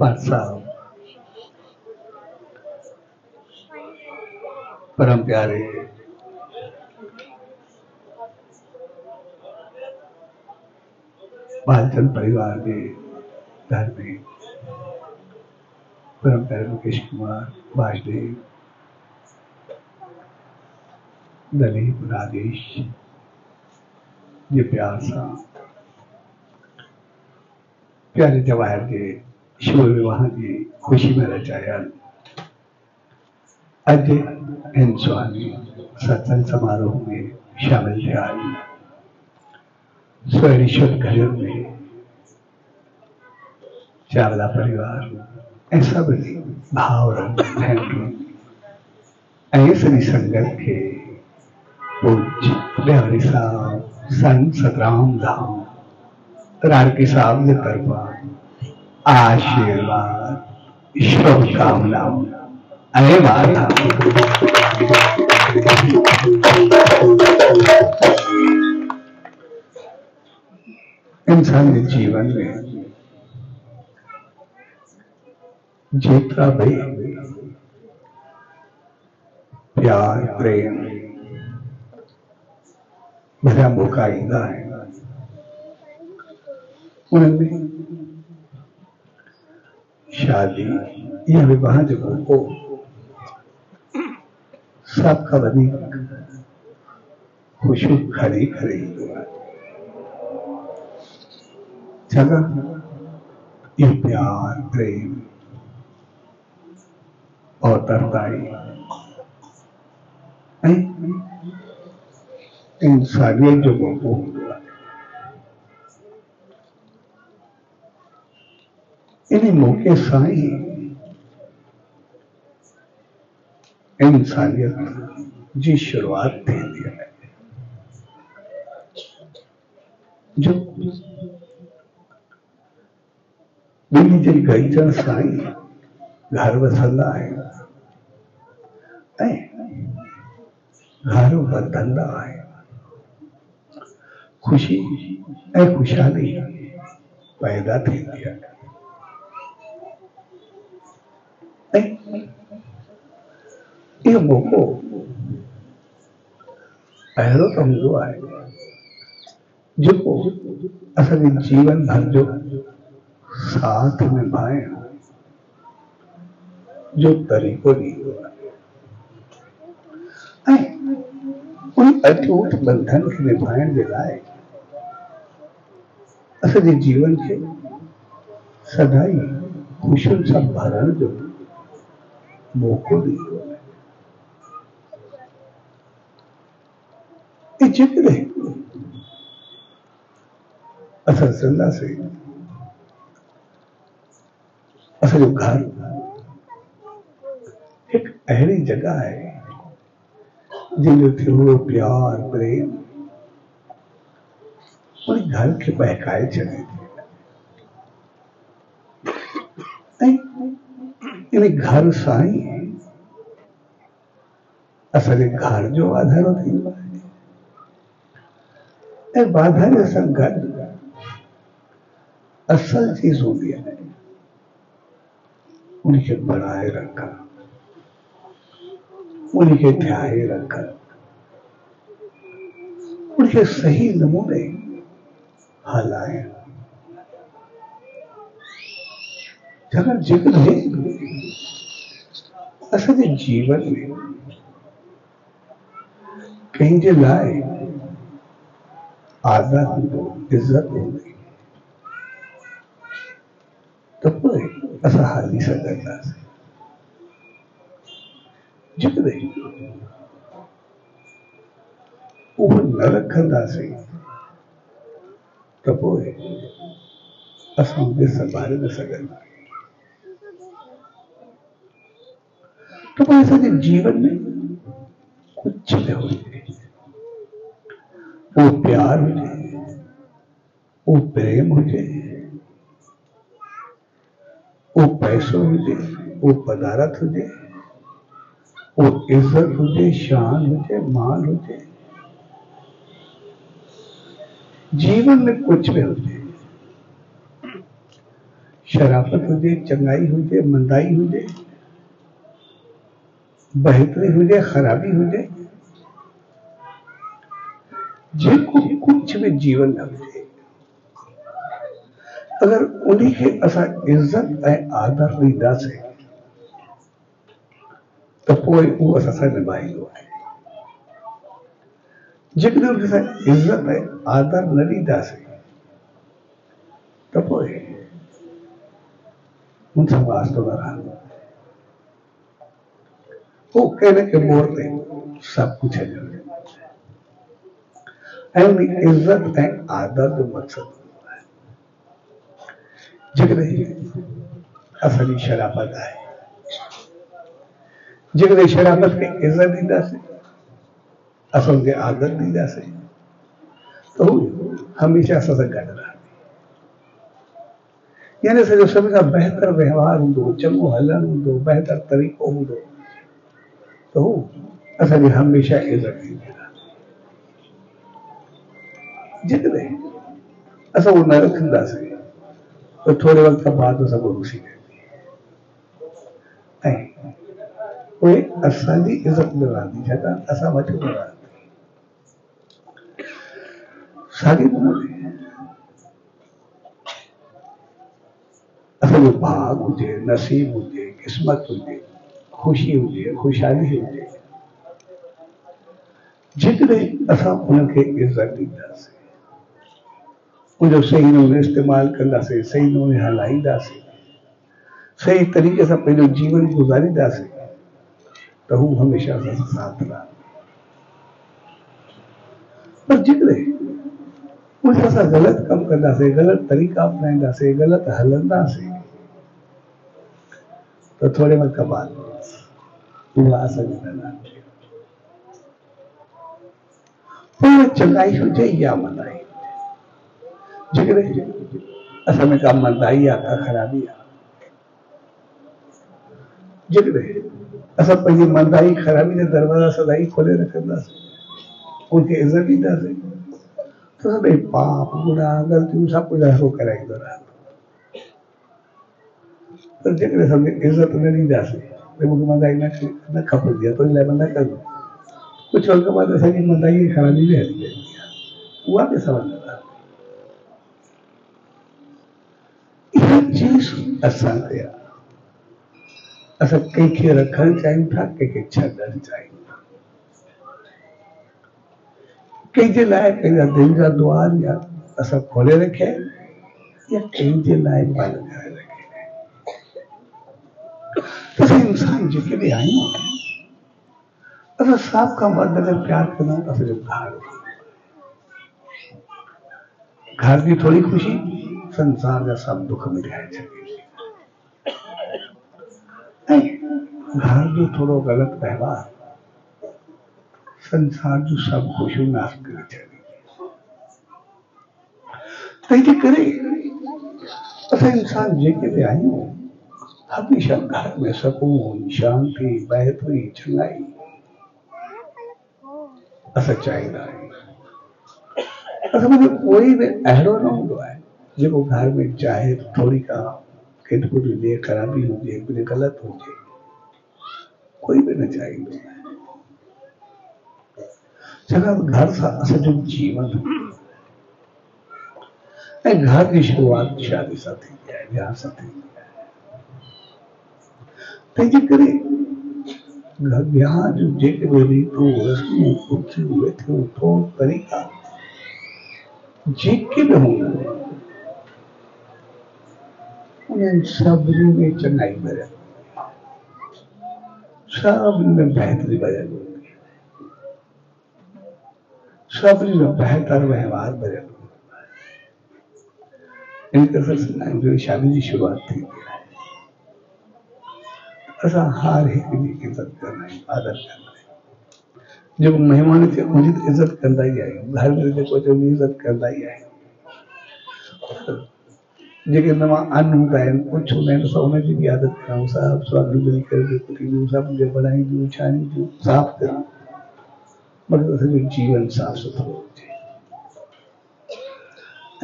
पाठ साहब परम प्यारे बालचंद परिवार के घर में परम प्यारे मुकेश कुमार वासुदेव दलीप राजेश ये प्यार सा प्यारे जवाहर के शिव विवाह की खुशी में रचाया आज इन स्वामी सत्संग समारोह में शामिल थे। आज स्वर्णेश्वर घर में चावला परिवार ऐसा भी भाव रंग ऐसे संगत के पूज्य बिहारी साहब संत सतराम धाम रारकी साहब के तरफा आशीर्वाद शुभकामनाओं अरे माता इंसान के जीवन में जितना भी प्यार प्रेम भरा मौका आईदा है उनमें शादी या विवाह जब हो सबका बनी खुशी खड़ी खड़ी जगह ये प्यार प्रेम और तरताई इंसानियत जो को इन्हीं मौके साई इंसानियत जी शुरुआत दे दिया है जो दिल्ली जी गईचन साई घर वसंदा है घर बदंदा है खुशी ऐ खुशहाली पैदा थी दिया ये मौको पहलो तो हमको आए जो असल जीवन भर जो साथ में भाए जो तरीकों नहीं हुआ उन अटूट बंधन के निभाएं दिलाए असल जीवन के सदाई खुशल सा भरण जो मौको नहीं हुआ जिक्र है असल सल्ला से असल घर एक ऐसी जगह है जिनके हुए प्यार प्रेम और घर के बहकाए चले थे घर साई है असल घर जो आधार होती है बाधा संघर्ष असल चीज हो गया है उनके बढ़ाए रखा उनके ध्याए रखा उनके सही नमूने हलाए जगह जिक्र है असल जीवन में कहीं जो लाए आदत हो इज्जत हो गई तो कोई ऐसा हाल नहीं सकता जितने वो न रखंदा से तो कोई ऐसा उनके संभाले न सकता तो कोई ऐसा जीवन में कुछ न हो वो प्यार हो जाए वो प्रेम हो जाए वो पैसों हो जाए वो पदार्थ हो जाए वो इज्जत हुजे, शान हुजे, मान हुजे, जीवन में कुछ भी हुजे, शराफत हुजे, चंगाई हुजे, मंदाई हुजे, बेहतरी हुजे, खराबी हुजे, जिनको कुछ भी जीवन में हुजे, अगर उन्हीं के असा इज्जत ऐं आदर ॾींदा से तो पोइ उहो असां सां निभाईंदो आहे। जेकॾहिं उनखे असां इज्जत ऐं आदर न ॾींदासीं त पोइ उन सां वास्तो न रहंदो। वो कहने के मोड़ पे सब कुछ है ऐं उन इज्जत ऐं आदर जो मक़सद हूंदो आहे। जेकॾहिं असांजी शराफ़त आहे, जेकॾहिं शराफ़त खे इज्जत ॾींदासीं, असां उनखे आदर ॾींदासीं त हू हमेशह असां सां गॾु रहंदी। यानी असांजो सभिनि खां बहितर व्यवहार हूंदो, चङो हलणु हूंदो, बहितर तरीक़ो हूंदो त हू असांजी हमेशह इज़त थींदी रहंदी। जेकॾहिं असां उहो न रखंदासीं त थोरे वक़्त खां बाद असां को रुसी वेंदी ऐं उहे असांजी इज़त न रहंदी, छाकाणि असां वटि न रहंदी। साॻे नमूने असांजो भाग हुजे, नसीब हुजे, क़िस्मत हुजे, ख़ुशी हुजे, ख़ुशहाली हुजे, जेकॾहिं असां उनखे इज़त ॾींदासीं, उनजो सही नमूने इस्तेमालु कंदासीं, सही नमूने हलाईंदासीं, सही तरीक़े सां पंहिंजो जीवन गुज़ारींदासीं त हू हमेशह असां सां साथ रहंदो। पर जेकॾहिं उन असां ग़लति कमु कंदासीं, ग़लति तरीक़ा अपनाईंदासीं, ग़लति हलंदासीं तो थोड़े वक्त बाद उहा असांजी न रहंदी। पोइ चङाई हुजे या मंदाई, जेकॾहिं असां में का मंदाई आहे, का ख़राबी आहे, जेकॾहिं असां पंहिंजी मंदाई ख़राबी जा दरवाज़ा सदाई खोले रखंदासीं, उनखे इज़त ॾींदासीं त सभई पाप, गुनाह, ग़लतियूं सभु कुझु हथो कराईंदो रहंदो। पर जेकॾहिं असां इज़त न ॾींदासीं भई मूंखे मंदाई न खपंदी आहे, तुंहिंजे लाइ मां न कंदुमि, कुझु वक़्त बाद असांजी मंदाई जी ख़राबी बि हली वेंदी आहे, उहा बि असां वटि न रहंदी। इहा चीज़ असां ते आहे। असां कंहिंखे रखणु चाहियूं था, कंहिंखे छॾणु चाहियूं था, कंहिंजे लाइ पंहिंजा दिलि जा द्वार या असां खोले रखिया आहिनि या कंहिंजे लाइ बंदि करे रखिया आहिनि। असां इंसान जेके बि आहियूं, असां साफ़ खां मर्द अगरि प्यार कंदा आहियूं त असांजो घर जी थोरी ख़ुशी संसार जा सभु दुख मिटाए छॾींदी ऐं घर जो थोरो ग़लति व्यवहार संसार जूं सभु ख़ुशियूं नाश करे छॾींदी। तंहिंजे करे असां इंसान जेके बि आहियूं, हमेशह घर में सुकून, शांति, बहितरी, चङाई असां चाहींदा आहियूं। असां में कोई बि अहिड़ो न हूंदो आहे जेको घर में चाहे थोरी का खिटपुट हुजे, ख़राबी हुजे, कुझु ग़लति हुजे, कोई बि न चाहींदो आहे। छाकाणि घर सां असांजो जीवन ऐं घर जी शुरूआति शादी सां थींदी आहे, विहांउ सां थींदी आहे। तंहिंजे करे विहांउ जूं जेके बि रीतूं, रस्मूं, उथियूं वेथियूं, तौर तरीक़ा जेके बि हूंदा उन्हनि सभिनी में चङाई भरियल, सभिनी में बहितरी भरियल हूंदी, सभिनी में बहितर व्यवहार भरियल हूंदो आहे। इन करे असां शादी जी शुरूआति थींदी आहे, असां हर हिक जी इज़त कंदा आहियूं, आदर कंदा आहियूं। जेको महिमान खे उनजी त इज़त कंदा ई आहियूं, घर में जेको अचे उनजी इज़त कंदा ई आहियूं। जेके नवा अन्न हूंदा आहिनि कुझु हूंदा आहिनि असां उनजी बि आदत कयूं साफ़ स्वाद मिली करे कुटियूं सभु बनाईंदियूं छाणींदियूं साफ़ कयूं मगर असांजो जीवन साफ़ सुथरो हुजे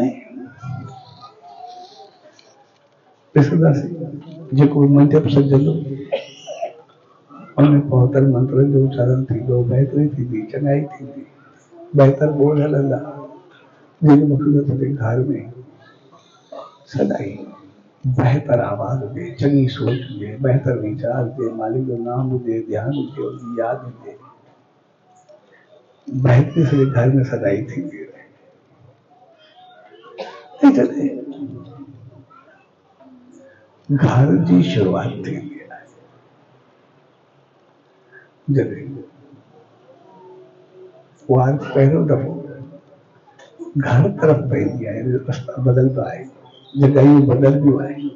ऐं ॾिसंदासीं जेको मंजप सजंदो उनमें पहुतल मंत्रनि जो उच्चारण थींदो बहितरी थींदी चङाई थींदी बहितर ॿोल हलंदा जंहिंजो मक़सदु सॼे घर में सदाई बेहतर आवाज़ हुजे चङी सोच हुजे बेहतर वीचार हुजे मालिक जो नाम हुजे ध्यान हुजे उनजी यादि हुजे बेहतरी सॼे घर में सदाई थींदी रहे जॾहिं घर जी शुरूआत थींदी आहे जॾहिं वार पहिरियों दफ़ो घर तरफ़ पवंदी आहे रस्ता बदलंदा आहे जॻहियूं बदलंदियूं आहिनि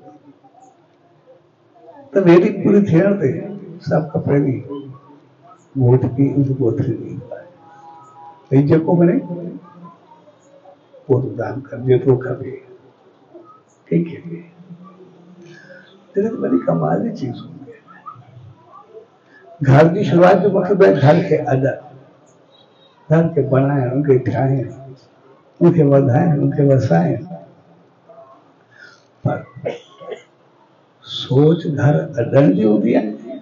त वेदी पूरी थियण ते सभ खां पहिरीं घोट खे गोथरी ॾींदो आहे भई जेको मिले पोइ दान कर जेतिरो खपे कंहिंखे बि जॾहिं वॾी कमाल जी चीज़ हूंदी आहे घर जी शुरूआत जो मक़सदु आहे घर खे अॾ घर खे बणाइण उनखे ठाहिण उनखे वधाइण उनखे वसाइण पर सोच घर अॾण जी हूंदी आहे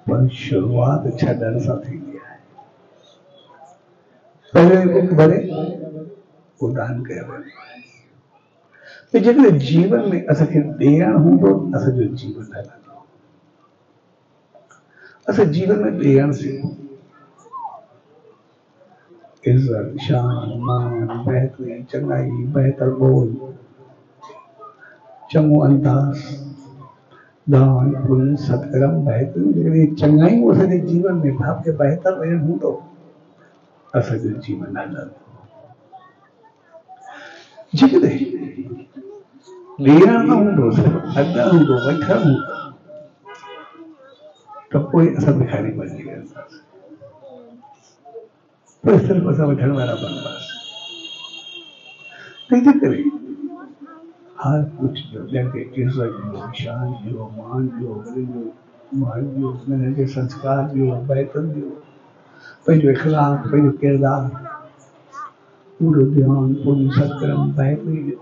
पर शुरूआत छॾण सां थींदी आहे पहिरियों बुख भरे पोइ दान कयो वेंदो आहे जेकॾहिं जीवन में असांखे ॾियण हूंदो असांजो जीवन हलंदो असां जीवन में ॾियण सिखूं इज्जत शान मान बेहतरी चङाई बेहतर बोल चङो अंदाज़ दान पुण्य सत्कर्म बेहतरी जेकॾहिं चङाई असांजे जीवन में भाव खे बेहतर वेहण हूंदो असांजो जीवन हलंदो जेकॾहिं ॾियण न हूंदो सिर्फ़ु अॾण हूंदो वठण हूंदो त पोइ असां भिखारी बणिजी वेंदासीं पोइ सिर्फ़ु असां वठण वारा बनंदासीं तंहिंजे करे हर कुझु जो जंहिंखे इज़त ॾियो शान ॾियो मान ॾियो वॾे जो मान ॾियो हुननि खे संस्कार ॾियो बैतन ॾियो पंहिंजो इख़लाक़ पंहिंजो किरदारु पूरो ध्यानु पूरी सत्कर्म बेहतरी ॾियो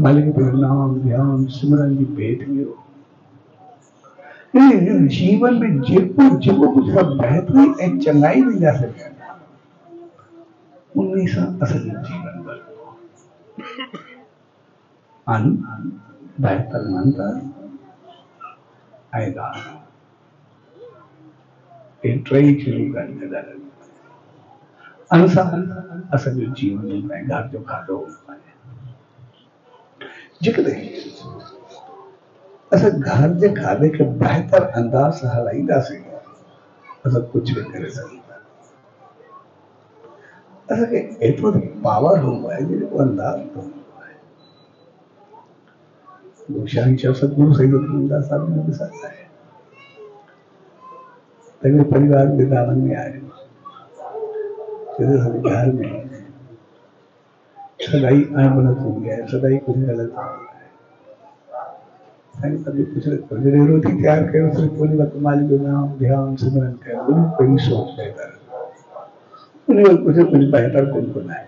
मालिक जो नाम ध्यान सिमरन जी भेट ॾियो जीवन में जेको जेको कुझु असां बेहतरी ऐं चङाई ॾींदासीं उन सां असांजो जीवन बदलंदो अन्न बेहतर मंत्र ऐं दान ये टई शयूं गॾु अन्न सां असांजो जीवन हूंदो आहे घर जो खाधो हूंदो आहे जेकॾहिं असां घर जे खाधे खे बेहतर अंदाज़ सां हलाईंदासीं असां कुझु बि करे सघूं था असांखे एतिरो पावर हूंदो आहे जेको अंदाज़ हूंदो आहे शहंशाह सतगुरु सैयद साहब ने भी सकता है तभी परिवार वृंदावन में आए घर में सदाई अणबणत हो गया है सदाई कुछ गलत हो गया है कभी कुछ जॾहिं रोटी तैयार कयो सिर्फ़ु उन वक़्तु मालिक जो नाम ध्यान सिमरन कयो उन कोई सोच बेहतर उन वक़्तु कुछ बेहतर कोन कोन आहे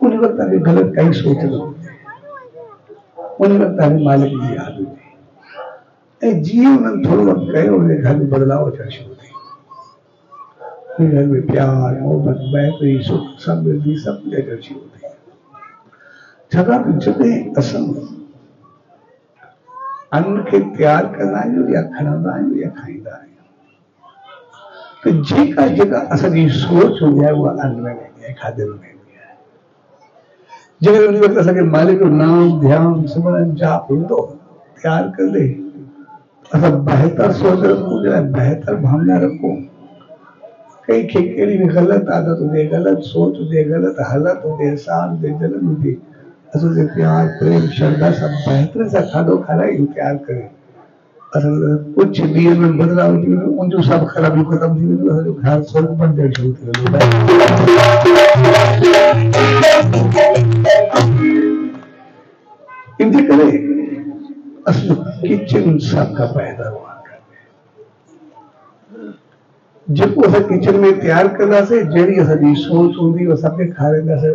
उन वक़्तु तव्हांखे ग़लति काई सोच न हुजे उन वक़्तु तव्हांखे मालिक जी यादि हुजे ऐं जीअं उन्हनि थोरो वक़्तु कयो उनजे घर में बदलाव अचणु शुरू थी उन घर में प्यार मोहबत बेहतरी सुख समृद्धि सभु अचणु शुरू थी छाकाणि जॾहिं असां अन्न खे तैयार कंदा आहियूं या खणंदा आहियूं या खाईंदा आहियूं त जेका जेका असांजी सोच हूंदी आहे उहा अन्न में वेंदी आहे खाधे में वेंदी आहे जेकॾहिं उन वक़्तु असांखे मालिक जो नाम ध्यान सिमरन जाप हूंदो तैयार कंदे असां बेहतर सोच रखूं बेहतर भावना रखूं कंहिंखे कहिड़ी बि ग़लति आदत हुजे ग़लति सोच हुजे ग़लति हालत हुजे एहसास हुजे जलन हुजे असांखे प्यार प्रेम श्रद्धा सां बेहतरी सां खाधो खारायूं तैयार करे असल कुछ ॾींहं में बदलाव थी वेंदो, उनजो सभु ख़राबी ख़तम थी वेंदो, असांजो घर स्वर्ग बणजणु शुरू थी वेंदो। इनजे करे असां किचन सभ खां पहिरियों जेको असां किचन में तैयार कंदासीं, जहिड़ी असांजी सोच हूंदी उहा सभिनी खाराईंदासीं।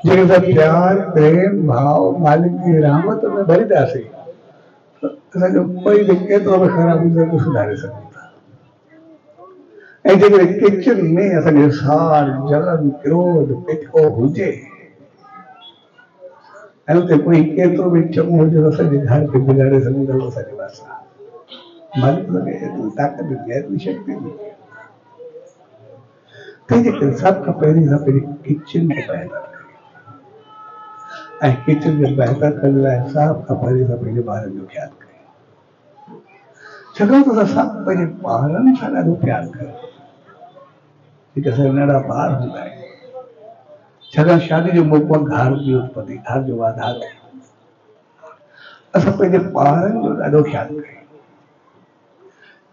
जेके असां प्यार प्रेम भाव मालिक जी रहमत में भरींदासीं त असांजो कोई बि केतिरो बि ख़राबु हुजे सुधारे सघूं था। ऐं जेकॾहिं किचन में असांखे साड़ जलन क्रोध पिठो हुजे ऐं उते कोई केतिरो बि चङो हुजे त असांजे घर खे बिगाड़े सघूं था। असांजे वास्ते मालिक लॻे एतिरी ताक़त ॾिनी आहे, एतिरी शक्ति ॾिनी आहे। तंहिंजे करे सभ खां पहिरीं असां पंहिंजी किचन खे बहितर कयूं ऐं किचन खे बहितर करण लाइ सभ खां पहिरीं असां पंहिंजे ॿारनि जो ख़्यालु कयूं। छाकाणि त असां सभु पंहिंजे ॿारनि सां ॾाढो प्यारु कयूं। जेके असांजा नंढा ॿार हूंदा आहिनि, छाकाणि शादी जो मौक़ो घर जी उत्पत्ति, घर जो वाधारो, असां पंहिंजे ॿारनि जो ॾाढो ख़्यालु कयूं।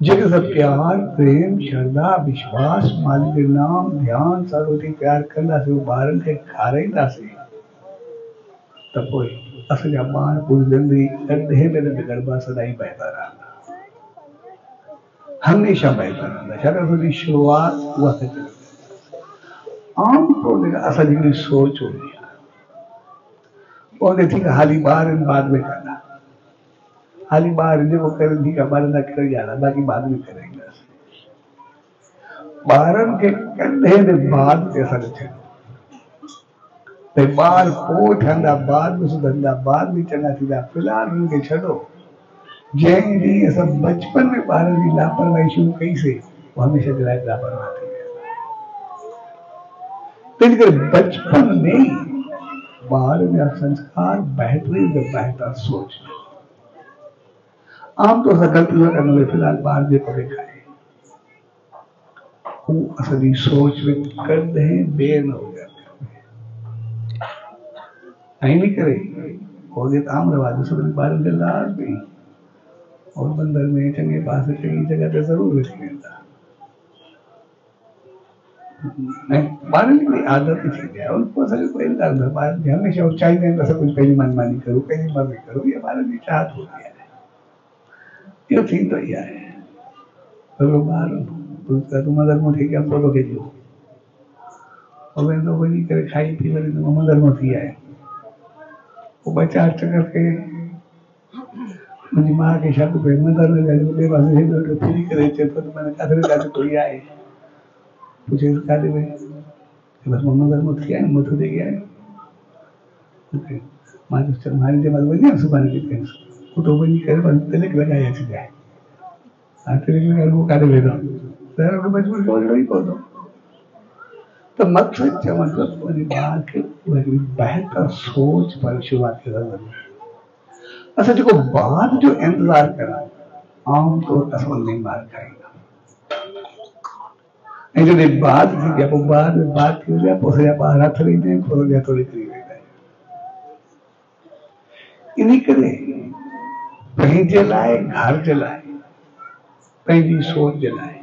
जेके असां प्यार प्रेम श्रद्धा विश्वास मालिक जे नाम ध्यान सां रोटी प्यार कंदासीं, ॿारनि खे खाराईंदासीं त पोइ असांजा ॿार पूरी ज़िंदगी गॾे में न बिगड़बा, सदाईं बहितर रहंदा, हमेशह बहितर रहंदा। छाकाणि उनजी शुरूआत उहा थी थिए। आम तौर ते असांजी हिकिड़ी सोच हूंदी आहे, उन ठीक आहे हाली ॿार आहिनि बाद में कंदा, हाली ॿार जेको करे ठीक आहे ॿारनि जा करे ॼाणा, बाक़ी बाद में कराईंदासीं। ॿारनि खे कॾहिं बि बाद ते असां न थियणो भई ॿार पोइ ठहंदा, बाद में सुधरंदा, बाद में चङा थींदा, फ़िलहाल हुननि खे छॾो। जंहिं ॾींहुं असां बचपन में ॿारनि जी लापरवाही शुरू कईसीं, उहा हमेशह जे लाइ लापरवाह थी वेंदा। तंहिंजे करे बचपन में ई ॿार जा संस्कार बहितरीन जो बहितर सोच। आमतौर सां ग़लतियूं न कंदो, फ़िलहाल ॿार जेको बि खाए हू असांजी सोच में कॾहिं ॿिए न हुजे। ऐं इन करे होॾे आम रवाज सभिनी ॿारनि खे लाज़मी और मंदर में चङे पासे चङी जॻह ते ज़रूरु वठी वेंदा। ऐं ॿारनि जी हिकिड़ी आदत थींदी आहे, उन पोइ असांखे कोई इनकार न, ॿार हमेशह हू चाहींदा आहिनि त असां कुझु पंहिंजी मनमानी करूं, पंहिंजी मर्ज़ी करूं, इहा ॿारनि जी चाहत हूंदी आहे। इहो थींदो ई आहे। हिकिड़ो ॿार तूं मंदर में थी करे फोटो खिचियो, पोइ वेंदो वञी करे खाई पी वरी मंदर में थी आए, पोइ 2-4 चकर कई, मुंहिंजी माउ खे शक पियो मंदर में ॿिए पासे हेॾो फिरी करे अचे थो त माना किथे किथे कोई आहे। पुछे काॾे वई, बसि मां मंदर में थी आयुमि, मथो टेके आयुमि। मां चयो हाणे जंहिं महिल वञे सुभाणे ॾिठईंसि, उतो वञी करे बसि तिलिक लॻाए अचिजांइ। हाणे तिलिक लॻाए पोइ काॾे वेंदो, त मजबूर खे वञिणो ई पवंदो। त मक़सदु चवण जो वरी ॿार खे वरी बहितर सोच पर शुरूआत करणु। असां जेको बाद जो इंतज़ारु कयूं, आमतौर ते असां उन ॿार खाईंदा। ऐं जॾहिं बाद थी विया, पोइ बाद में बाद थी विया, पोइ असांजा ॿार हथ ॾींदा आहिनि, पोइ उनजा थोरी किरी वेंदा आहिनि। इन करे पंहिंजे लाइ, घर जे लाइ, पंहिंजी सोच जे लाइ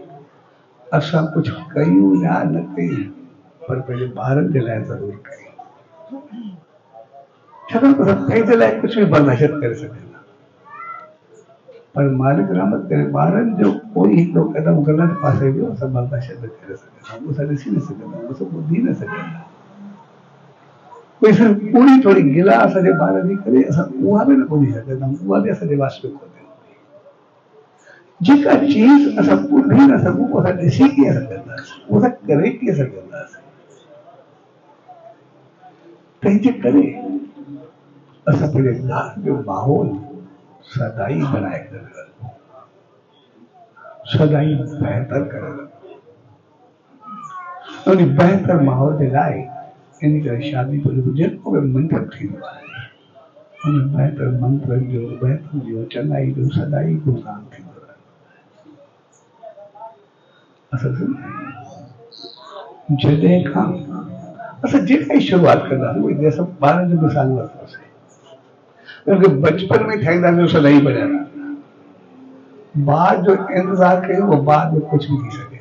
असां कुझु कयूं या न कयूं, पर पंहिंजे ॿारनि जे लाइ ज़रूरु कयूं। छाकाणि त असां पंहिंजे लाइ कुझु बि बर्दाश्त करे सघंदा, पर मालिक रहमत करे ॿारनि जो कोई हिकिड़ो क़दम ग़लति पासे वियो, असां बर्दाश्त न करे सघंदा, असां ॾिसी न सघंदा, असां ॿुधी न सघंदा। कोई सिर्फ़ु पूरी थोरी गिला असांजे ॿारनि जी करे असां उहा बि न ॿुधी सघंदा, उहा बि असांजे वास्ते कोन्हे। जेका चीज़ असां ॿुधी न सघूं, असां ॾिसी कीअं सघंदासीं, उहा करे कीअं सघंदासीं। तंहिंजे करे असां पंहिंजे घर जो माहौल सदाई बनाए करे रखूं, सदाई बहितर करे रखूं। उन बहितर माहौल जे लाइ इन करे शादी जो जेको बि मंत्र थींदो आहे, उन बहितर मंत्र जो, बहितर जो, चङाई जो सदाई गुणगान थींदो आहे। असां जॾहिं खां असां जेका ई शुरूआत कंदासीं, उहे असां ॿारनि जो मिसाल वठंदासीं। क्योंकि बचपन में ठाहींदा जो सदाई बजाना बाद जो इंतजार कयो वो बाद में कुछ भी थी सके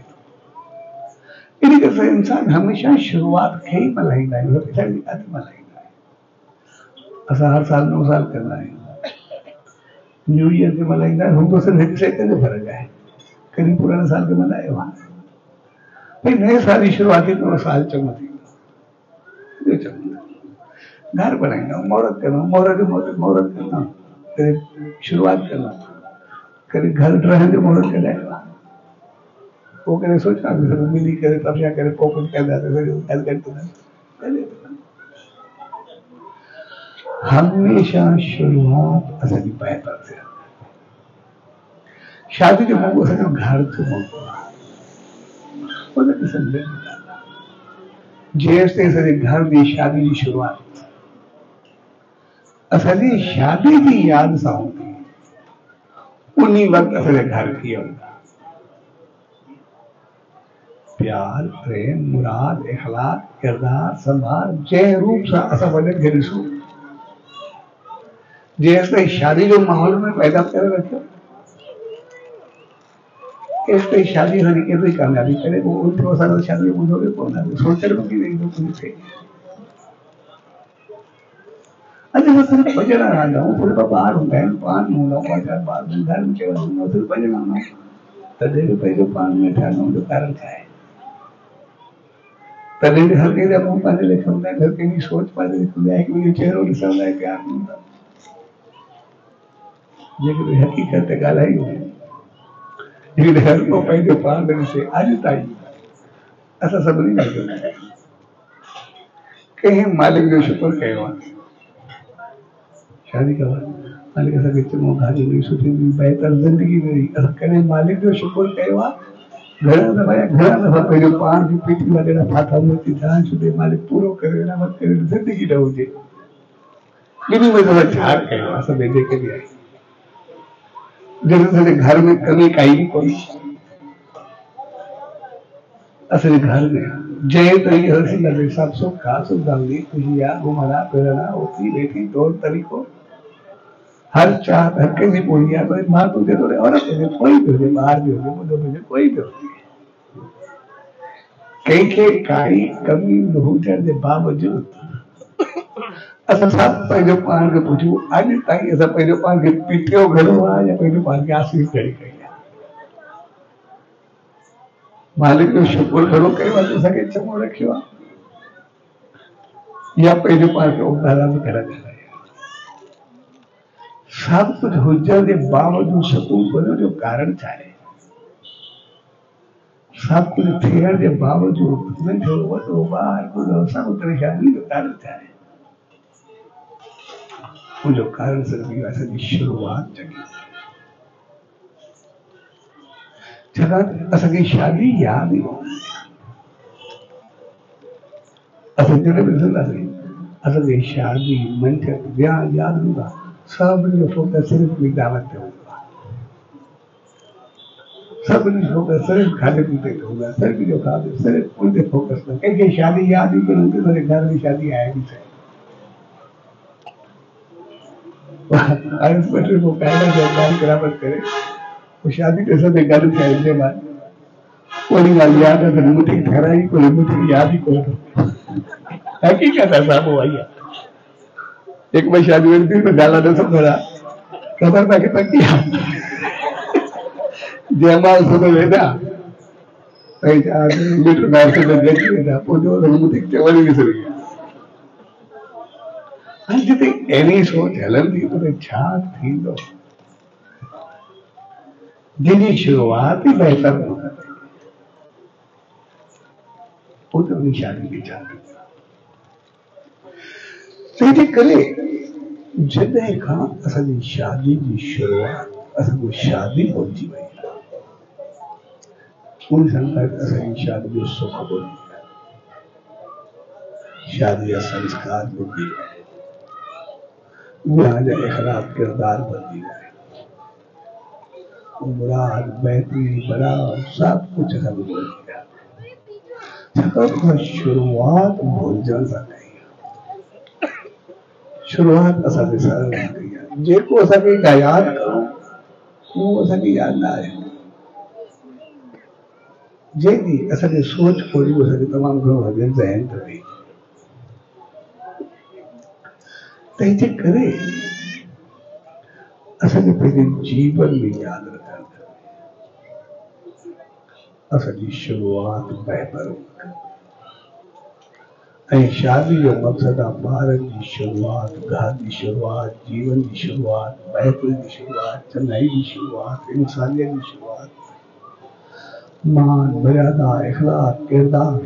इन करे इंसान हमेशा शुरुआत खे ही मल्हाईंदा आहियूं पिछाड़ी काथे मल्हाईंदा आहियूं असां हर साल नओं साल कंदा आहियूं न्यू ईयर के मल्हाईंदा आहियूं हम तो सिर्फ हिकु सेकंड जो फर्क़ु आहे कॾहिं पुराणे साल खे मल्हायो आहे भाई नए साल जी शुरुआती तो साल चङो थी घर बनाईंदा मुहूर्त कंदा मुहूर्त कंदा कॾहिं शुरुआत कंदा कॾहिं घर रहण जो मुहूर्त कढायो आहे वो करे सोचा मिली करे तपस्या करे पोइ कुझु कंदासीं हमेशा शुरुआत असांजी बहितर थिए शादी जो मौक़ो असांजो घर जो मौक़ो आहे उनखे सम्झनि जेसि ताईं असांजे घर जी शादी जी शुरुआत असांजी शादी जी यादि सां हूंदी उन वक़्तु असांजे घर थी वेंदा प्यार प्रेम मुराद इखलाक किरदार संभाल जंहिं रूप सां असां वॾनि खे ॾिसूं जेसि ताईं शादी जो माहौल में पैदा करे रखियो तेसि ताईं शादी असांजी केतिरी कामयाबी करे पोइ उल्टो असां शादी ॿुधो बि कोन सोचण में बि वेंदो कुझु थिए अॼु सिर्फ़ु भॼन रहंदा आहियूं सिर्फ़ ॿार हूंदा आहिनि पाण हूंदा ॿ चारि ॿार घर में चयो सिर्फ़ु भॼन हूंदा तॾहिं बि पंहिंजो पाण में ठाहिण जो कारण छा आहे तॾहिं बि हर कंहिं जा मुंहुं पंहिंजे लेखे हूंदा आहिनि हर कंहिंजी सोच पंहिंजे लेखे हूंदी आहे हिकु ॿिए जो चहिरो ॾिसण लाइ प्यार न हूंदा जेकॾहिं हक़ीक़त ते ॻाल्हायूं हिकु हर को पंहिंजो पाण ॾिसे अॼु ताईं असां सभिनी खे कंहिं मालिक जो शुक्र कयो आहे शादी कयो मालिक असांखे चङो भाॼी ॾेई सुठी ॾेई बहितर ज़िंदगी ॾेई असां कॾहिं मालिक जो शुक्र कयो आहे घणा दफ़ा पंहिंजो पाण जी पीठी वग़ैरह फाथा मोती ध्यान छॾे मालिक पूरो करे रहमत करे ज़िंदगी न हुजे ॿिन्ही में असां छा कयो आहे असां जेके बि आहियूं जॾहिं असांजे घर में कमी काई बि कोन्हे असांजे घर में जंहिं तरीक़े सां लॻे सभु सुख आहे सुख गमी ख़ुशी आहे घुमणा फिरणा उथी वेठी तौर तरीक़ो हर चाहत हर कंहिंजी पूरी आहे कोई मां तुंहिंजे थोरे औरत हुजे कोई बि हुजे ॿार बि हुजे ॿुढो बि हुजे कोई बि हुजे कंहिंखे काई कमी न हुजण जे बावजूदि असां सभु पंहिंजो पाण खे पुछूं अॼु ताईं असां पंहिंजो पाण खे पीटियो घणो आहे या पंहिंजो पाण खे आसीस कड़ी कई आहे मालिक जो शुक्र घणो कयो आहे असांखे चङो रखियो आहे या पंहिंजो पाण खे उधारा में करे ॻाल्हाए सभु कुझु हुजण जे बावजूदि सुकून कोन जो कारण छा आहे सभु कुझु थियण जे बावजूदि नंढो वॾो ॿार ॿुढो सभु परेशानी जो कारण छा आहे उनजो कारण सिर्फ़ इहो असांजी शुरूआत चङी छाकाणि असांजी शादी यादि असां जॾहिं बि ॾिसंदासीं असांजी शादी मंझंदि विहांउ यादि हूंदा सभिनी जो फोकस सिर्फ़ दावत ते हूंदो आहे सभिनी जो फोकस सिर्फ़ु खाधे पीते ते हूंदो आहे सभिनी जो खाधो सिर्फ़ु उन ते फोकस न कंहिंखे शादी यादि ई कोन हूंदी असांजे घर में शादी आहे बि सही करामत करे वो शादी के साथ घर में आए बाद कोई ॻाल्हि यादि आहे त मुठी ठहराई कोई मुठी यादि ई कोन हक़ीक़त आहे साम्हूं आई आहे हिकु ॿ शादी वेंदी में ॻाल्हि ॾिसो थोरा ख़बर तव्हांखे पकी आहे जंहिंमहिल सुबुह वेंदा मीटर ॿाहिरि गॾिजी वेंदा पोइ जो मुठी चवण ई विसरी विया हाणे जिते अहिड़ी सोच हलंदी उते छा थींदो जंहिंजी शुरूआत ई बहितर न करे उते उन शादी खे छा थींदो तंहिंजे करे जॾहिं खां असांजी शादी जी शुरूआत असांजो शादी भुलिजी वई आहे उन सां गॾु असांजी शादी जो सुख भुलिजी वियो शादी जा संस्कार भुलिजी विया विहांउ जा इखलाक किरदार बदिली विया मुराद बेहतरी बराबर सब कुछ असां भुलिजी विया छाकाणि शुरूआत भुलिजण सां कई शुरूआत असांजे सरल न कई आहे जेको असांखे याद करो वो असांखे याद ना आए। जंहिंजी असांखे सोच खोली वो असांखे तमामु घणो अॻे ज़हन ते वेही। तंहिंजे करे असांखे पंहिंजे जीवन में यादि रखणु असांजी शुरूआत बहितर ऐं शादी जो मक़सद आहे ॿारनि जी शुरूआत, घर जी शुरूआत, जीवन जी शुरूआत, बहितर जी शुरूआत, चङाई जी शुरूआत, इंसानियत जी शुरूआत, मान मर्यादा इखलाक किरदार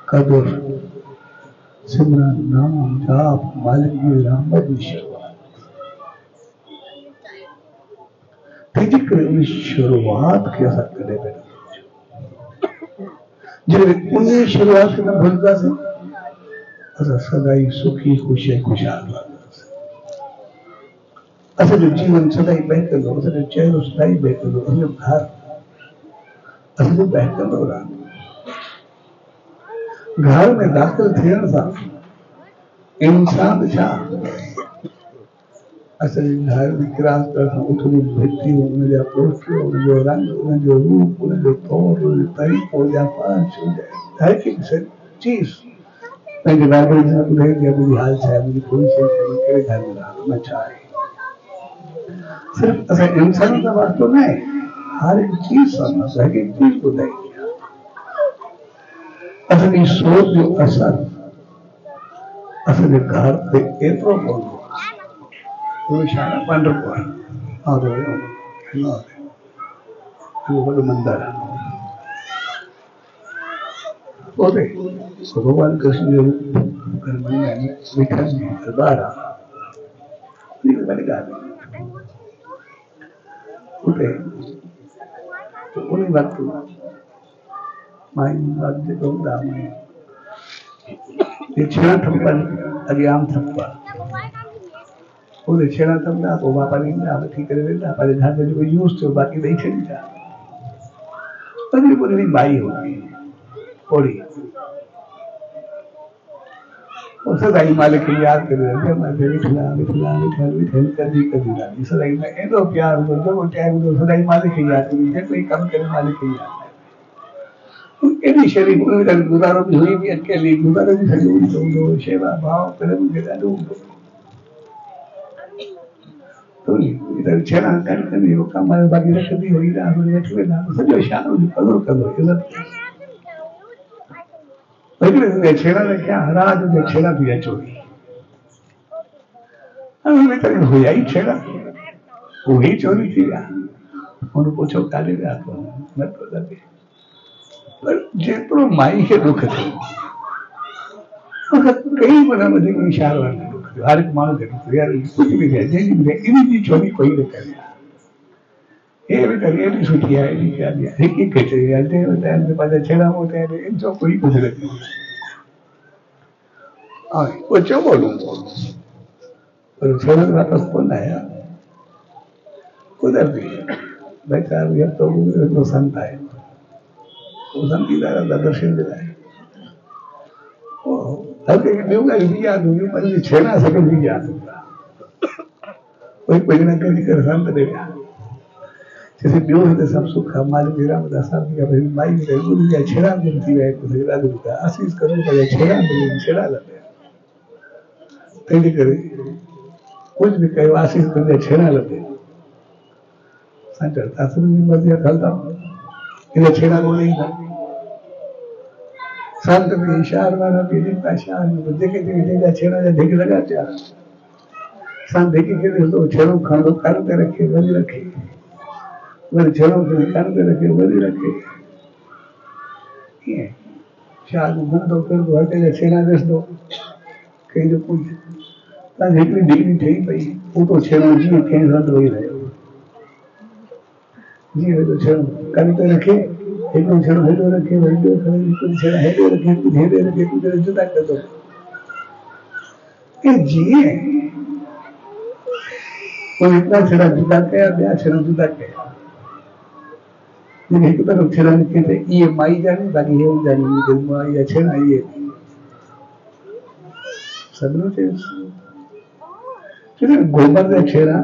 कदर सिमरन नाम जाप मालिक जी रहमत जी शुरूआत। तंहिंजे करे उन शुरूआत खे असां कॾहिं बि जॾहिं उन शुरूआत खे न भुलंदासीं असां सदाई सुखी ख़ुशि ऐं ख़ुशहाल रहंदासीं। असांजो जीवन सदाई बहकंदो, असांजो चहिरो सदाई बहकंदो, असांजो घर असांजो बहकंदो रहंदो। घर में दाख़िल थियण सां इंसान छा असांजे घर में क्रॉस करण सां उथणी भितियूं, उनजा पोस्टर, उनजो रंग, उनजो रूप, उनजो तौर, उनजो तरीक़ो, उनजा फर्श, हर हिकु चीज़ पंहिंजे बारे में ॿुधाईंदी आहे मुंहिंजी हाल छा आहे, मुंहिंजी थोरी शइ छा आहे, कहिड़े घर में रहंदो मां छा आहे। सिर्फ़ु असां इंसाननि सां वास्तो न आहे, हर हिकु चीज़ सां हर हिकु चीज़ ॿुधाईंदी आहे। असांजी सोच जो असर असांजे घर ते एतिरो पवंदो वो शायद पंडरपुर और वो वॾो मंदिर आहे ओॾे भॻवान कृष्ण जो विठल जी दरबार आहे। वॾी ॻाल्हि उते उन वक़्तु मां जेको हूंदा ये छेड़ा थप्पड़ अॻियां थप्पड़ उहे छेड़ा कंदा पोइ बापा ॾींदा वठी करे वेंदा पंहिंजे घर में जेको यूज़ थियो बाक़ी ॾेई छॾींदा। तॾहिं पोइ उनजी माई हूंदी ओड़ी सदाई मालिक खे यादि करे विठला विठला विठल विठल कदी कदी रहंदी सदाई में एॾो प्यार हूंदो जेको टाइम हूंदो सदाई मालिक खे यादि कंदी जेको ई कमु करे मालिक खे यादि एॾी शरीफ़ गुज़ारो बि हुई बि अकेली गुज़ारो बि सॼो हूंदो शेवा भाव प्रेम खे ॾाढो हूंदो। छेड़ा कंदी हो कम बाक़ी रखंदी हुई वठी वेंदा सॼो शाम कदुरु कंदो इज़त छेड़ा रखिया रात जो छेड़ा थी विया चोरी हुआ ई छेड़ा उहे ई चोरी थी विया हुन पुछो काॾे विया न थो लॻे पर जेतिरो माई खे दुख थियो कई माना वधीक इशारो हर हिकु माण्हू खे दुख यार कुझु बि थिए जंहिंजी बि इन जी छोरी कोई न करे हे वीचारी एॾी सुठी आहे एॾी प्यारी आहे हिकु हिकु चई पंहिंजा छेड़ा मोटा आहिनि इन जो कोई कुझु न थियो पोइ चङो पर छेड़नि वापसि कोन आया कुदरती भई तो संत आहे वो संत ईंदा रहंदा दर्शन जे लाइ हर कंहिंखे ॿियूं ॻाल्हियूं बि यादि हूंदियूं पर छेड़ा असांखे बि यादि हूंदा कोई कोई न कंहिंजे करे संत ॾे विया जैसे ॿियो हिते सभु सुख आहे मालिक जी रहमत सां भई माई जा छेड़ा गुम थी विया ॾाढो आसीस करो पंहिंजा छेड़ा मिली छेड़ा लॻिया तंहिंजे करे कुझु बि कयो आसीस पंहिंजा छेड़ा लॻे असां चवंदासीं मर्ज़ी हलंदा इन छेड़ा ॻोल्हे ईंदा संत बि शहर वारा बि ॾींदा शहर में जेके जेके जंहिंजा छेड़ा जा ढिग लॻा पिया संत हिकु खे ॾिसंदो छेड़ो खणंदो कण ते रखे वरी रखे वरी छेड़ो खणी कण ते रखे वरी रखे कीअं शहर में घुमंदो फिरंदो हर कंहिंजा छेड़ा ॾिसंदो कंहिंजो कुझु तव्हांजी हिकिड़ी डिग्री ठही पई उहो छेड़ो जीअं कंहिं सां वेही रहियो जीअं वेठो छेड़ो कण ते रखे हिकिड़ो छेड़ो हेॾो रखे वरी ॿियो खणे कुझु छेड़ा हेॾे रखे कुझु हेॾे रखे कुझु जुदा कंदो जीअं कोई हिकिड़ा छेड़ा जुदा कया ॿिया छेड़ा जुदा कया हिकु तरफ़ छेड़ा रखे त इहे माई जा नी बाक़ी हे हूंदा नी माई जा छेड़ा इहे सभिनी खे गोबर ने छेड़ा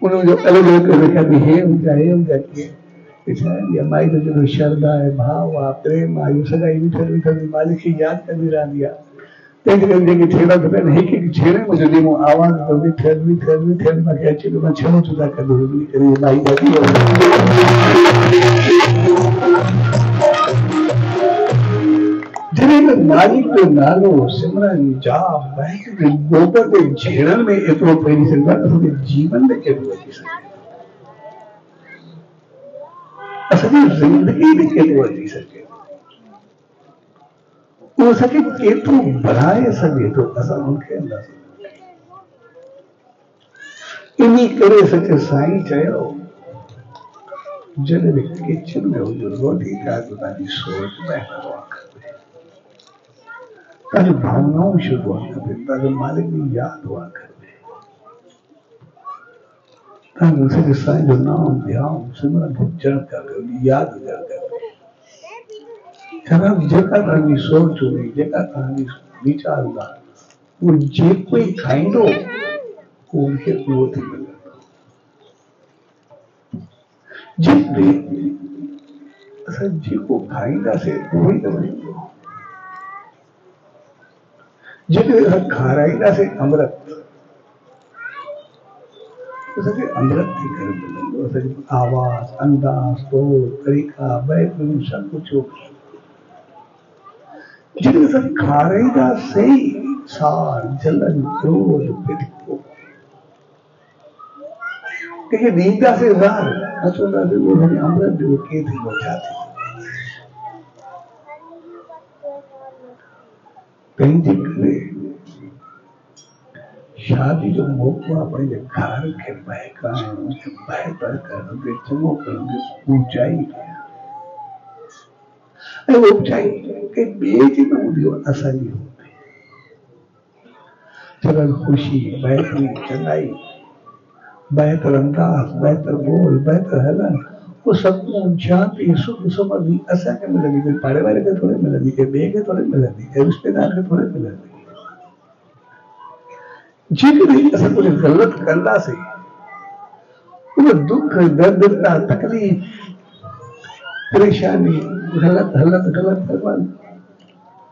उन्होंने जो अलग अलग रखा भी हे उनका किए माई तो जो श्रद्धा है भाव आ प्रेम आयु सदा विठल मालिक की याद कर दिला दिया जेके छेड़ा तो पहले एक एक छेड़े में जो वो आवाज तो विठल में क्या चलो मैं छेड़ो चुदा कर दूं करी माई जाती है जरे मालिक जो नालो सिमरन जाप बैठ के गोबर के छेड़न में एतरो पैरी से असले जीवन में केतरो थी सके असली जिंदगी में केतरो थी सके वो सके केतरो बढ़ाए सके तो असा उनके अंदर इन्हीं करे सके साईं चयो जॾहिं किचन में हुजो रोटी खाए तो तव्हांजी सोच में ताकि भावनाओं शुद्ध हुआ करते ताकि मालिक की याद हुआ करते ताकि उसे साईं जो नाम ध्यान सिमरन जड़ कर याद जड़ कर खराब जेका तव्हांजी सोच हुई जेका तव्हांजी वीचार हुआ वो जे कोई खाईंदो उनखे उहो थी मिलंदो जिते असां जेको खाईंदासीं उहो ई त मिलंदो जेके खाराईंदासीं अमृत असांखे अमृत थी करे मिलंदो असांजी आवाज़ अंदाज़ तौर तरीक़ा बैतून सभु कुझु जेके असां खाराईंदासीं सार जलन क्रोध पिठो कंहिंखे ॾींदासीं ज़ार अचंदासीं उहो असांखे अमृत ॾियो कीअं थींदो छा थींदो पंहिंजे करे शादी जो मौक़ो आहे पंहिंजे घर खे महकाइण बहितर करण चङो करण ऊचाई ऐं ऊचाई कंहिं ॿिए जी न हूंदी आहे असांजी हूंदी छड़न ख़ुशी बहितरी चङाई बहितर अंदाज़ बहितर बोल बहितर हलण वो सकून शांति सुख समृद्धि असांखे मिलंदी कोई पाड़े वारे खे थोड़ी मिलंदी के ॿिए खे थोड़ी मिलंदी के रिश्तेदार खे थोड़ी मिलंदी जेकॾहिं असां कुझु ग़लति कंदासीं उहो दुख दर्द तकलीफ़ परेशानी ग़लति हलत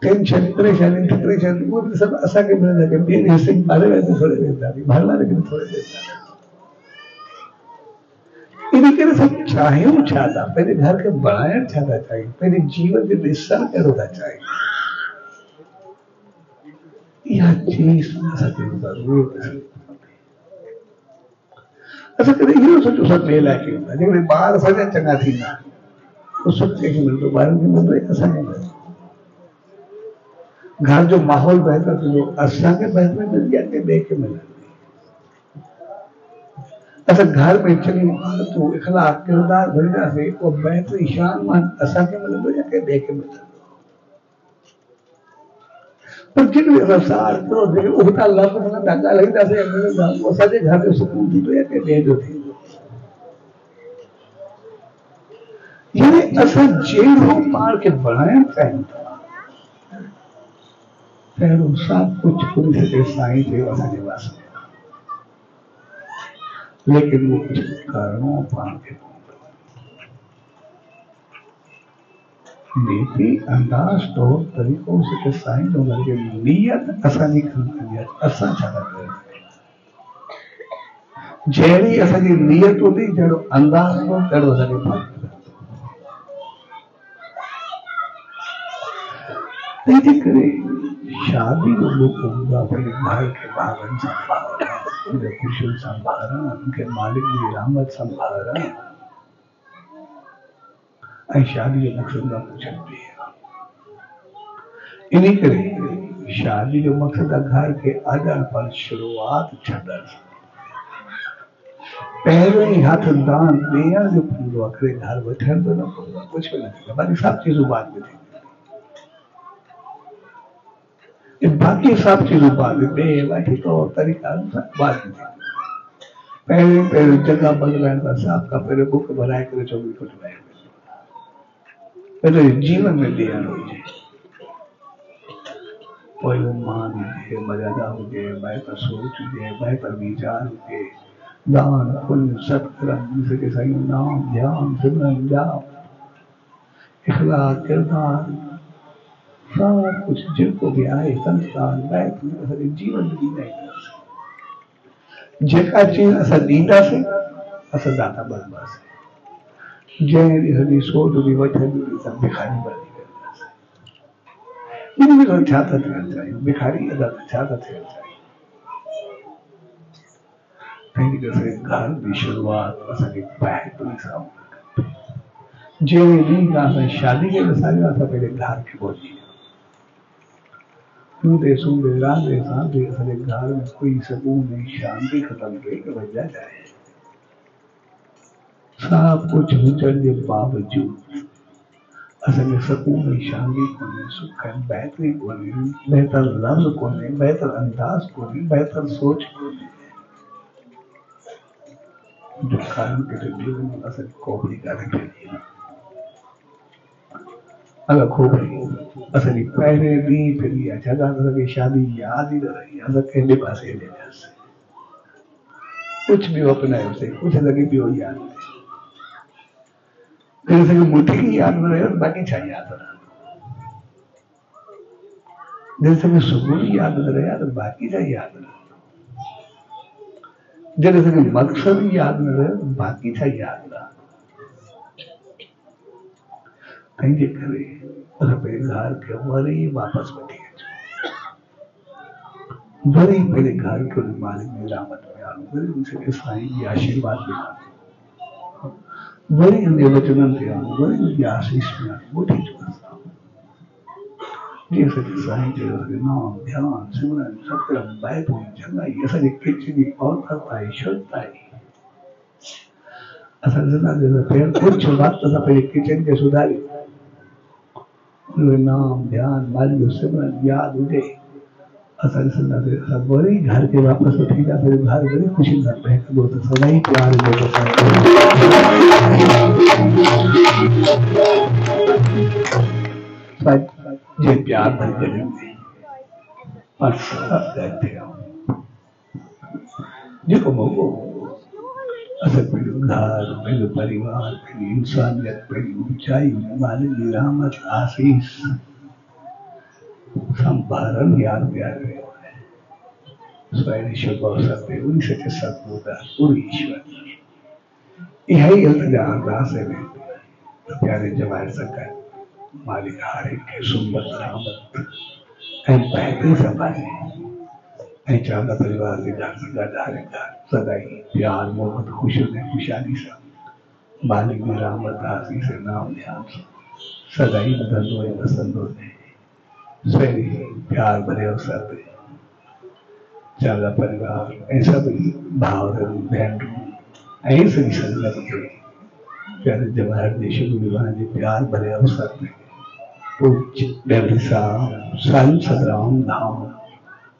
टेंशन परेशानी डिप्रेशन उहो बि सभु असांखे मिलंदा के ॿिए हिसे पाड़े वारे खे थोड़ी ॾींदासीं भाड़े वारे खे थोड़ी ॾींदासीं इन करे सब चाहियूं छा था पंहिंजे घर खे बढ़ाइण छा था चाहियूं पंहिंजे जीवन खे ॾिसण कहिड़ो था चाहियूं इहा चीज़ असांखे ज़रूरु असां कॾहिं इहो सोचो असां ॿिए लाइ कयूं था जेकॾहिं ॿार असांजा चङा थींदा उहो सुख कंहिंखे मिलंदो ॿारनि खे मिलंदो असांखे मिलंदो घर जो माहौल बहितर थींदो असांखे बहितरी मिलंदी आहे के ॿिए खे मिलंदी असां घर में चङी आदतूं इख़लाक़ किरदार भरींदासीं उहो बहितरी शान मान असांखे मिलंदो या के ॿिए खे मिलंदो पर जेकॾहिं असां सार करो उगता लफ़्ज़ मिलंदा ॻाल्हाईंदासीं ऐं मिलंदा उहो असांजे घर जो सुकून थींदो या के ॿिए जो थींदो यानी असां जहिड़ो पाण खे बढ़ाइण चाहियूं था अहिड़ो सभु कुझु पूरी सघे साईं चयो असांजे वास में लेकिन वो कुछ करणो पाण खे नीति अंदाज़ तौर तरीक़ो से साईं जो लगे नियत असांजी खंदी आहे असां छा था कयूं जहिड़ी असांजी नियत हूंदी जहिड़ो अंदाज़ हो तहिड़ो असांखे फल तंहिंजे करे शादी जो मौक़ो हूंदो आहे पंहिंजे घर खे ॿारनि सां उनके खुशियों संभारण उनके मालिक की रहमत संभारण ऐं शादी जो मक़सद न पुछंदी है इन्हीं करे शादी जो मक़सद घर के अदर पर शुरुआत छॾण पहिरियों ही हथ दान ॾियण जो पवंदो आहे करे घर वठण जो न पवंदो आहे कुझु बि न थींदो बाक़ी सभु चीज़ूं बाद में थींदियूं बाकी सब चीज़ों बाद में बाकी तौर तरीक़ा सब बाद में पहिरियों जगह बदलाइण खां साफ़ खां पहिरियों बुक भराए करे चोवीह कुझु पहले जीवन में ॾियण हुजे कोई मान हुजे, मर्यादा हुजे, बहितर सोच हुजे, बहितर वीचार हुजे, दान पुण्य सत्कर्म सके साईं नाम ध्यान सिमरन जाप इखलास किरदार सब कुछ जिनको भी आए संस्कार बैठ असांजे जीवन में ॾींदा ई अथसि। जेका चीज़ असां ॾींदासीं असां दाता बणंदासीं। जंहिं ॾींहुं सॼी सोच बि वठंदी असां भिखारी बणी वेंदासीं। इन में छा था थियणु चाहियूं? भिखारी अदा छा था थियणु चाहियूं? पंहिंजे असांजे घर जी शुरूआत असांखे ॿाहिरि सां जंहिं ॾींहुं खां असां शादी खे विसारियो असां पंहिंजे घर खे पहुची विया। सूंदे सूंदे रांदे सांदे असांजे घर में कोई सुकून ऐं शांती ख़तम कई त वजह छा आहे? सब कुछ हुजण जे बावजूद असांखे सुकून ऐं शांती कोन्हे, सुख ऐं बहितरी कोन्हे, बहितर लफ़्ज़ कोन्हे, बहितर अंदाज़ कोन्हे, बहितर सोच कोन्हे। जो कारण के जीवन में असांजी खोपड़ी कान्हे खेली। अगर खोपड़ी असांजी पहिरें ॾींहुं फिरी आहे, छाकाणि असांखे शादी यादि ई न रही, असां कंहिंजे पासे हली वियासीं। कुझु बि अपनायोसीं, कुझु लॻे पियो यादि न आहे। जॾहिं असांखे मुठी खे यादि न रहियो बाक़ी छा यादि रहंदो? जॾहिं असांखे सुबुह यादि न रहिया त बाक़ी छा यादि रहंदो? जॾहिं असांखे मक़सद यादि न रहियो त बाक़ी छा यादि रहंदो? तंहिंजे करे असां पंहिंजे घर खे वरी वापसि वठी अचूं, वरी पंहिंजे घर खे उन मालिक जी रहमत में आणूं, वरी उनखे साईं जी आशीर्वाद में आणूं, वरी उनजे वचननि ते आणूं, वरी उनजी आशीष में आणूं, वठी अचूं असां। जीअं असांजे साईं चयो नाम ध्यान सिमरन सतरम बैतूं चङाई असांजे किचन जी पवित्रता ऐं शुद्धता आहे। असां ज़िंदगी में कुझु वक़्तु असां पंहिंजे किचन खे सुधारियूं, नाम ध्यान मालिक जो सिमरन यादि हुजे, असां ॾिसंदासीं असां वरी घर खे वापसि वठी ईंदासीं, घर वरी ख़ुशी सां महकंदो त सदाईं प्यार जे प्यार भरी जॻह में पर सभु ॻाल्हि थियो जेको मौक़ो असां पंहिंजो घर, पंहिंजो परिवार, पंहिंजी इंसानियत, पंहिंजी ऊंचाई मालिक जी रहमत आसीस संभारण याद में आ रहियो है। स्वयं शुभ अवसर ते उन सच्चे सतबुदा पूरी ईश्वर इहा ई अल्तजा अरदास है प्यारे जवाहिर सरकार मालिक हर एक के सुमत रहमत ऐं बहितरी संभाले ऐं चांदा परिवार के घर से हर एक घर सदाई प्यार मोहब्बत खुशी ने खुशहाली से मालिक की रहमत आसीस से नाम ध्यान से सदाई बदंदो ऐं वसंदो ने सही प्यार भरे अवसर ते चांदा परिवार ऐं सभी भाउरनि भेनरूं ऐं सॼी संगत खे प्यारे जवाहिर जे शुभ विवाह जे प्यार भरे अवसर ते पूज्य डेवरी साहब संत सतराम धाम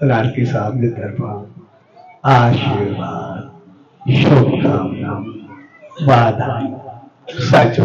रारकी साहब के तरफा आशीर्वाद शुभकामना वाधायूं सचो